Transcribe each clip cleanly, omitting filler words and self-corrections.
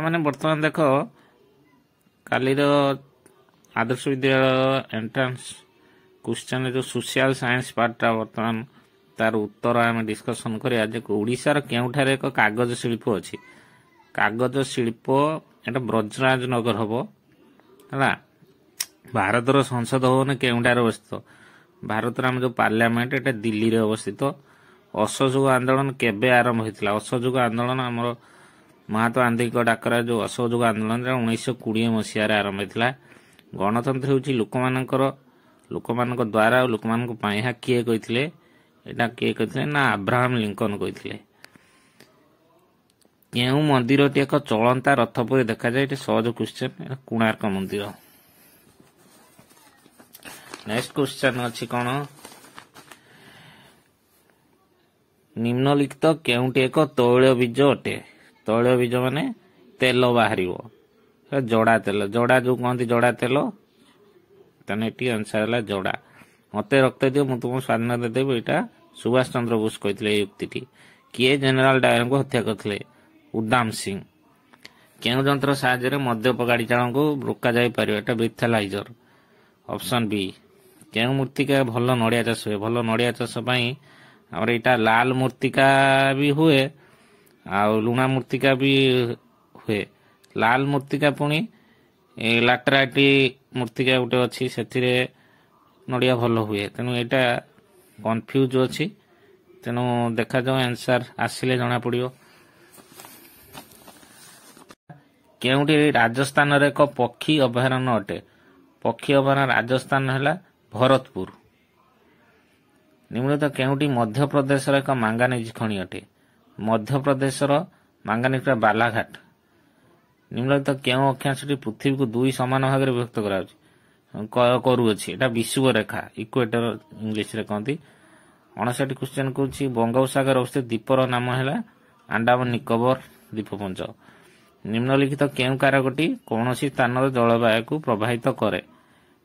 ମାନେ ବର୍ତ୍ତମାନ ଦେଖ କାଲିର आदर्श विद्यालय एंट्रांस क्वेश्चन जो सोशल साइंस पार्टा वर्तमान तार उत्तर आम डिस्कसन करिया जे ओडिशार केउठार एक कागज शिल्प अछि कागज शिल्प एटा ब्रजराज नगर हबो हला भारतर संसद भवन केउठार अवस्थित भारतर हम जो पार्लियामेंट एटा दिल्ली रे अवस्थित असहयोग आंदोलन केबे आरंभ होइतिला असहयोग आंदोलन हमर महात्मा गांधी को डाकरा जो असहयोग आंदोलन 1920 मसीहा रे आरंभ होइतिला गणतंत्र होची लोकमानक द्वारा लोकमानक पाई हा किए कहिथिले एटा किए कहिथिले ना अब्राहम लिंकन कहिथिले केउ मंदिर टी एक चलंता रथ परि देखा जाय एटा सहज क्वेश्चन कोणार्क मंदिर नेक्स्ट क्वेश्चन अछि कोन निम्नलिखित केउटी एक तैलबीज अटे तैलबीज माने तेल बाहरिवो जोड़ा तेल जोड़ा जो कहती जोड़ा तेल तेने आंसर है जोड़ा मत रक्त दियो मुझे तुम स्वाधीनता देवी यहाँ सुभाष चंद्र बोस कहते युक्ति किए जेनेल डायर को हत्या करते उदाम सिंह केउ जंत्र साहाय्य मद्यप गाड़ी चालन को रोका जाई पारियो एटा ब्रीथेलाइजर ऑप्शन बी केउ मूर्तिका भल नड़िया चाष हुए भल नड़िया चाष आमर यहाँ लाल मूर्तिका भी हुए आ लुणा मूर्तिका भी हुए लाल मूर्तिका पुणी लाटराटी मूर्तिका गोटे अच्छी से नड़िया भल हुए तेणु यहाँ कन्फ्यूज अच्छी तेणु देखा जाओ आंसर आसिले जना पड़ो केउटी राजस्थान रे एक पक्षी अभयारण्य अटे पक्षी अभयारण्य राजस्थान है भरतपुर निम्नलिखित केउटी मध्य प्रदेश एक मांगानीज खनि अटे मध्य प्रदेश मांगानीज बालाघाट निम्नलिखित केउ अक्षांशटी पृथ्वी को दुई समान भाग में विभक्त करुअछि एटा विषुव रेखा इक्वेटर इंग्लिश रे कहती 59 क्वेश्चन कहूँ बंगोपसागर अवस्थित द्वीपर नाम है अंडमान निकोबर द्वीपपुंज निम्नलिखित केउ कारकटी कौन स्थान जलवायु को प्रभावित करे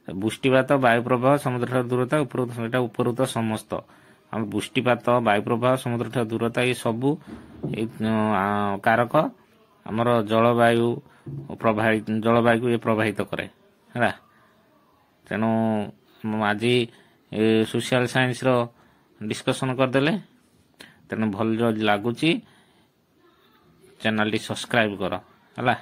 वृष्टिपात वायु प्रवाह समुद्र दूरता उपरत समस्त आम वृष्टिपात वायु प्रवाह समुद्र दूरता ये सबू कारक आमर जलवायु को ये प्रभावित करे है तेणु आज सोशल साइंस रो डिस्कशन करदेले तेणु भल लगुच चैनल टी सब्सक्राइब कर है।